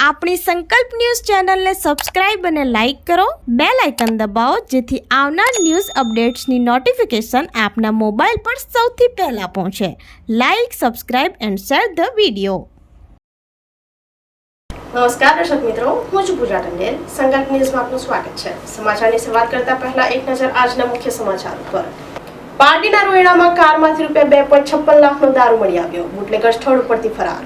આપણી સંકલ્પ ન્યૂઝ ચેનલને સબસ્ક્રાઇબ અને લાઇક કરો, બેલ આઇકન દબાવો જેથી આવનાર ન્યૂઝ અપડેટ્સની નોટિફિકેશન આપના મોબાઈલ પર સૌથી પહેલા પહોંચે. Like, subscribe and share the video. નમસ્કાર દર્શક મિત્રો, હું છું પૂજા ટંડેલ. સંકલ્પ ન્યૂઝમાં આપનું સ્વાગત છે. સમાચારની શરૂઆત કરતા પહેલા એક નજર આજના મુખ્ય સમાચાર પર. પારડીના રોયડામાં કારમાંથી ₹2.56 લાખનો દારૂ મળી આવ્યો. બુટલેગર સ્થળ ઉપરથી ફરાર.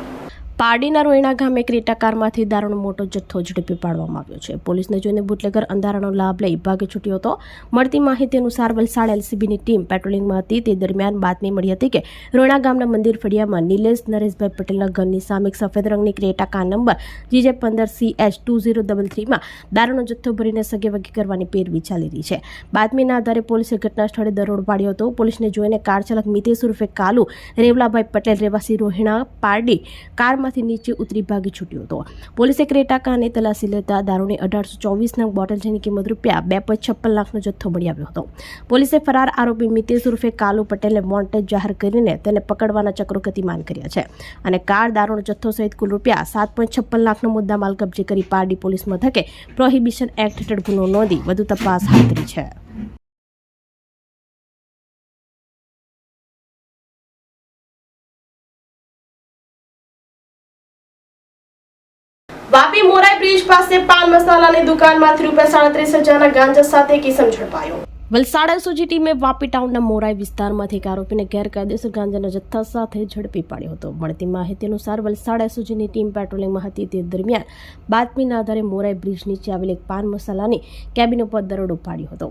પારડીના રોયણા ગામે ક્રેટા કારમાંથી દારૂનો મોટો જથ્થો ઝડપી પાડવામાં આવ્યો છે. પોલીસને જોઈને બુટલેગર અંધારાનો લાભ લઈ ભાગે છૂટ્યો હતો. મળતી માહિતી અનુસાર વલસાડ એલસીબીની ટીમ પેટ્રોલિંગમાં હતી. તે દરમિયાન બાતમી મળી હતી કે રોયણા ગામના મંદિર ફળિયામાં નિલેશ નરેશભાઈ પટેલના ઘરની સામે એક સફેદ રંગની ક્રેટા કાર નંબર GJ15CH2033માં દારૂનો જથ્થો ભરીને સગેવગી કરવાની પેરવી ચાલી રહી છે. બાતમીના આધારે પોલીસે ઘટના સ્થળે દરોડો પાડ્યો હતો. પોલીસને જોઈને કાર ચાલક મિતેશ ઉર્ફે કાલુ રેવલાભાઈ પટેલ રહેવાસી રોહિણા પારડી કાર માંથી નીચે ઉતરી ભાગી છૂટ્યો હતો. પોલીસે ક્રેટા કારની તલાશી લેતા દારૂની 1824 નંગ બોટલ જેની કિંમત ₹2.56 લાખનો જથ્થો મળી આવ્યો હતો. પોલીસે ફરાર આરોપી મિતેશ ઉર્ફે કાલુ પટેલને વોન્ટેડ જાહેર કરીને તેને પકડવાના ચક્રો ગતિમાન કર્યા છે અને કાર દારૂનો જથ્થો સહિત કુલ ₹7.56 લાખનો મુદ્દામાલ કબજે કરી પારડી પોલીસ મથકે પ્રોહિબિશન એક્ટ હેઠળ ગુનો નોંધી વધુ તપાસ હાથ ધરી છે. વાપી મોરાઈ બ્રિજ પાસે પાન મસાલાની દુકાનમાંથી ₹37,000ના ગાંજા સાથે કિસમ ઝડપાયો. વલસાડ એસઓજી ટીમે વાપી ટાઉનના મોરાઈ વિસ્તારમાંથી એક આરોપીને ગેરકાયદેસર ગાંજાના જથ્થા સાથે ઝડપી પાડ્યો હતો. મળતી માહિતી અનુસાર વલસાડ એસઓજીની ટીમ પેટ્રોલિંગમાં હતી. તે દરમિયાન બાતમીના આધારે મોરાઈ બ્રિજ નીચે આવેલ એક પાન મસાલાની કેબિન ઉપર દરોડો પાડ્યો હતો,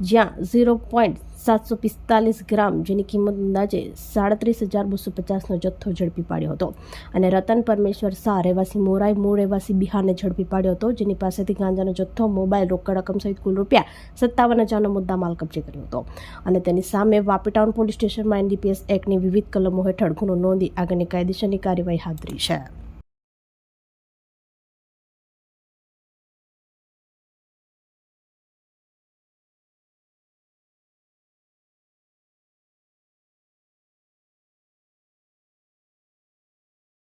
જ્યાં 0.745 ગ્રામ જેની કિંમત અંદાજે 37,250નો જથ્થો ઝડપી પાડ્યો હતો અને રતન પરમેશ્વર શાહ રહેવાસી મોરાઈ મૂળ રહેવાસી બિહારને ઝડપી પાડ્યો હતો, જેની પાસેથી ગાંજાનો જથ્થો, મોબાઈલ, રોકડ રકમ સહિત કુલ ₹57,000નો મુદ્દામાલ કબજે કર્યો હતો અને તેની સામે વાપી ટાઉન પોલીસ સ્ટેશનમાં NDPS એક્ટની વિવિધ કલમો હેઠળ ગુનો નોંધી આગળની કાયદેસરની કાર્યવાહી હાથ ધરી છે.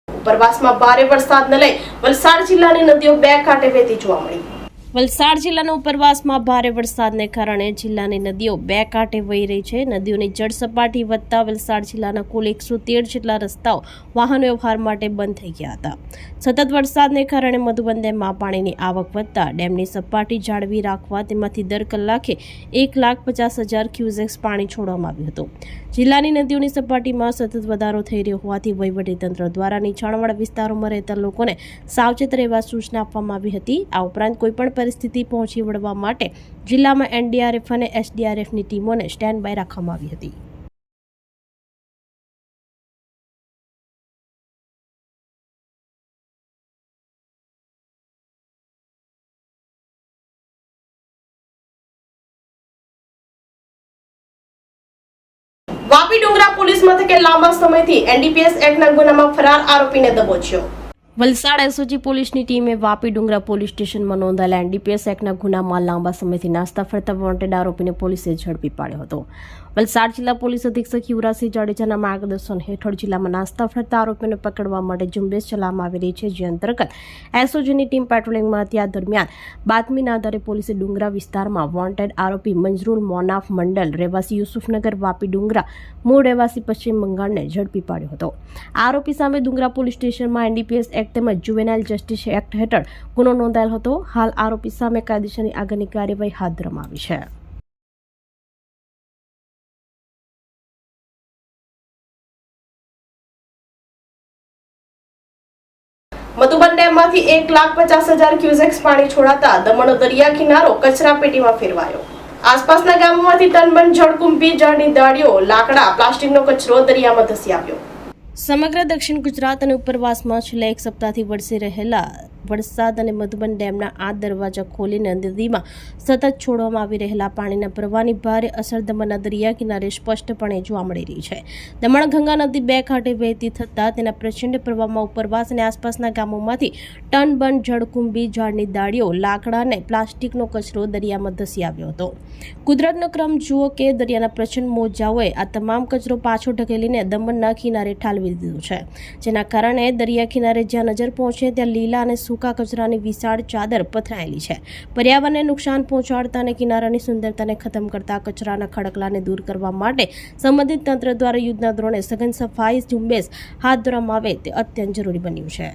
ઉપરવાસમાં ભારે વરસાદને લઈ વલસાડ જિલ્લાની નદીઓ બે કાંઠે વહેતી જોવા મળી. વલસાડ જિલ્લાના ઉપરવાસમાં ભારે વરસાદને કારણે જિલ્લાની નદીઓ બે કાંઠે વહી રહી છે. નદીઓની જળ સપાટી વધતા વલસાડ જિલ્લાના કુલ 113 જેટલા રસ્તાઓ વાહન વ્યવહાર માટે બંધ થઈ ગયા હતા. સતત વરસાદને કારણે મધુબન ડેમમાં પાણીની આવક વધતા ડેમની સપાટી જાળવી રાખવા તેમાંથી દર કલાકે 1,50,000 ક્યુસેક્સ પાણી છોડવામાં આવ્યું હતું. જિલ્લાની નદીઓની સપાટીમાં સતત વધારો થઈ રહ્યો હોવાથી વહીવટીતંત્ર દ્વારા નીચાણવાળા વિસ્તારોમાં રહેતા લોકોને સાવચેત રહેવા સૂચના આપવામાં આવી હતી. આ ઉપરાંત કોઈપણ પરિસ્થિતિ પહોંચી વળવા માટે જિલ્લામાં NDRF અને SDRFની ટીમોને સ્ટેન્ડ બાય રાખવામાં આવી હતી. વાપી ડુંગરા પોલીસ મથકે લાંબા સમયથી NDPS એક્ટના ગુનામાં ફરાર આરોપીને દબોચ્યો. વલસાડ એસઓજી પોલીસની ટીમે વાપી ડુંગરા પોલીસ સ્ટેશનમાં નોંધાયેલા NDPS એક્ટના ગુનામાં લાંબા સમયથી નાસ્તા ફરતા વોન્ટેડ આરોપીને પોલીસે ઝડપી પાડ્યો હતો. વલસાડ જિલ્લા પોલીસ અધિક્ષક યુવરાજસિંહ જાડેજાના માર્ગદર્શન હેઠળ જિલ્લામાં નાસ્તા ફરતા આરોપીઓને પકડવા માટે ઝુંબેશ ચલાવવામાં આવી રહી છે, જે અંતર્ગત એસઓજીની ટીમ પેટ્રોલિંગમાં હતી. આ દરમિયાન બાતમીના આધારે પોલીસે ડુંગરા વિસ્તારમાં વોન્ટેડ આરોપી મંજરૂલ મોનાફ મંડલ રહેવાસી યુસુફનગર વાપી ડુંગરા મૂળ રહેવાસી પશ્ચિમ બંગાળને ઝડપી પાડ્યો હતો. આરોપી સામે ડુંગરા પોલીસ સ્ટેશનમાં NDPS એક્ટ તેમજ જુવેનાઇલ જસ્ટિસ એક્ટ હેઠળ ગુનો નોંધાયેલ હતો. હાલ આરોપી સામે કાયદેસરની આગળની કાર્યવાહી હાથ ધરવામાં આવી છે. મધુબન ડેમમાંથી 1,50,000 ક્યુસેક્સ પાણી છોડાતા દમણનો દરિયા કિનારો કચરાપેટીમાં ફેરવાયો. આસપાસના ગામોમાંથી ટનબંધ જળકુંભી, ઝાડની ડાળીઓ, લાકડા, પ્લાસ્ટિકનો કચરો દરિયામાં ધસી આવ્યો. સમગ્ર દક્ષિણ ગુજરાત અને ઉપરવાસમાં છેલ્લા એક સપ્તાહથી વરસી રહેલા વરસાદ અને મધુબન ડેમના આ દરવાજા ખોલીને નદીમાં સતત છોડવામાં આવી રહેલા પાણીના પ્રવાહની ભારે અસર દમણના દરિયા કિનારે સ્પષ્ટપણે જોવા મળી રહી છે. દમણ ગંગા નદી બે કાંઠે વહેતી થતાં તેના પ્રચંડ પ્રવાહમાં ઉપરવાસ અને આસપાસના ગામોમાંથી ટનબંધ જળકુંભી, ઝાડની ડાળીઓ, લાકડા અને પ્લાસ્ટિકનો કચરો દરિયામાં ધસી આવ્યો હતો. કુદરતનો ક્રમ જુઓ કે દરિયાના પ્રચંડ મોજાઓએ આ તમામ કચરો પાછો ઢકેલીને દમણના કિનારે ઠાલવી દીધો છે, જેના કારણે દરિયા કિનારે જ્યાં નજર પહોંચે ત્યાં લીલા અને સૂકા કચરાની વિશાળ ચાદર પથરાયેલી છે. પર્યાવરણને નુકસાન પહોંચાડતા અને કિનારાની સુંદરતાને ખતમ કરતા કચરાના ખડકલાને દૂર કરવા માટે સંબંધિત તંત્ર દ્વારા યુદ્ધના ધોરણે સઘન સફાઈ ઝુંબેશ હાથ ધરવામાં આવે તે અત્યંત જરૂરી બન્યું છે.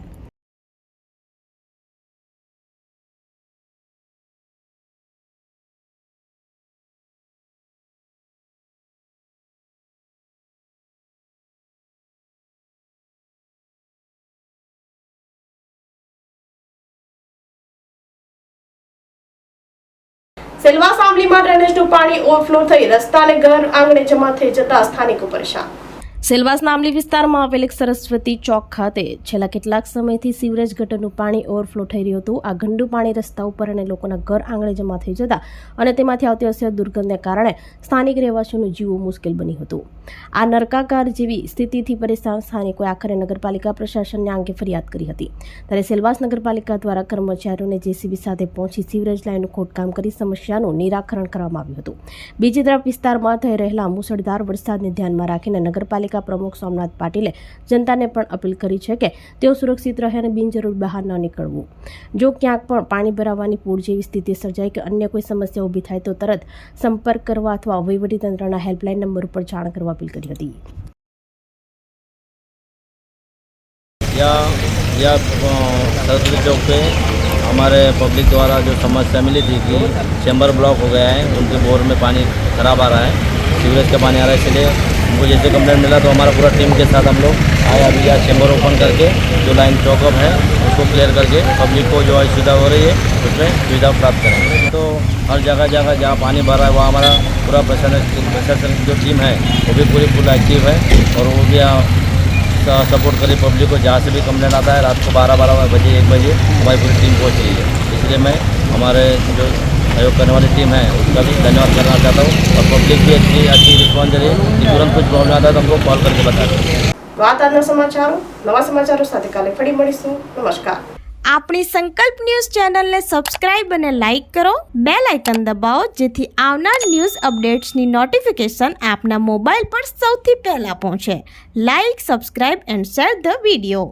સેલવાસ આંબલીમાં ડ્રેનેજનું પાણી ઓવરફ્લો થઈ રસ્તા અને ઘર આંગણે જમા થઈ જતા સ્થાનિકો પરેશાન. સેલવાસના આંબલી વિસ્તારમાં આવેલ સરસ્વતી ચોક ખાતે છેલ્લા કેટલાક સમયથી સીવરેજ ગટરનું પાણી ઓવરફ્લો થઈ રહ્યું હતું. આ ગંદુ પાણી રસ્તા ઉપર અને લોકોના ઘર આંગણે જમા થઈ જતા અને તેમાંથી આવતી અસહ્ય દુર્ગંધને કારણે સ્થાનિક રહેવાસીઓનું જીવવું મુશ્કેલ બન્યું હતું. આ નરકાકાર જેવી સ્થિતિથી પરેશાન સ્થાનિકોએ આખરે નગરપાલિકા પ્રશાસનને આ અંગે ફરિયાદ કરી હતી. ત્યારે સેલવાસ નગરપાલિકા દ્વારા કર્મચારીઓને જેસીબી સાથે પહોંચી સીવરેજ લાઇનનું ખોદકામ કરી સમસ્યાનું નિરાકરણ કરવામાં આવ્યું હતું. બીજી તરફ વિસ્તારમાં થઈ રહેલા મુશળધાર વરસાદને ધ્યાનમાં રાખીને નગરપાલિકા પ્રમુખ સોમનાથ પાટીલે જનતાને પણ અપીલ કરી છે કે તેઓ સુરક્ષિત રહે અને બિનજરૂર બહાર ન નીકળવું. જો ક્યાંક પણ પાણી ભરાવાની પૂર જેવી સ્થિતિ સર્જાય કે અન્ય કોઈ સમસ્યા ઊભી થાય તો તરત સંપર્ક કરવા અથવા વહીવટીતંત્રના હેલ્પલાઇન નંબર ઉપર જાણ કરવા અપીલ કરી હતી. या सरस्वती चौक पे हमारे पब्लिक द्वारा जो समस्या मिली थी कि चैम्बर ब्लॉक हो गया है, उनके बोर में पानी खराब आ रहा है, सीवरेज का पानी आ रहा है, इसलिए उनको जैसे कंप्लेंट मिला तो हमारा पूरा टीम के साथ हम लोग आए. अभी यहाँ चैम्बर ओपन करके जो लाइन चौकअप है उसको क्लियर करके पब्लिक को जो असुविधा हो रही है उसमें सुविधा प्राप्त करेंगे. तो हर जगह जहाँ पानी भर रहा है वहाँ हमारा पूरा प्रशासन की जो टीम है वो भी पूरी फुल एक्टिव है और वो भी सपोर्ट करी पब्लिक को. जहाँ से भी कंप्लेंट आता है रात को 12 बजे 1 बजे हमारी पूरी टीम पहुँच रही है. इसलिए मैं हमारे जो सहयोग करने वाली टीम है उसका भी धन्यवाद करना चाहता हूँ और पब्लिक भी अच्छी रिस्पॉन्स दे रही है कि तुरंत कुछ प्रॉब्लम आता है तो हमको कॉल करके बता दें. વાત આજના સમાચારો. નવા સમાચારો સાથે કાલે ફરી મળીશું. નમસ્કાર. આપણી સંકલ્પ ન્યૂઝ ચેનલને સબસ્ક્રાઇબ અને લાઇક કરો, બેલ આઇકન દબાવો જેથી આવનાર ન્યૂઝ અપડેટ્સની નોટિફિકેશન આપના મોબાઈલ પર સૌથી પહેલા પહોંચે. Like, subscribe and share the video.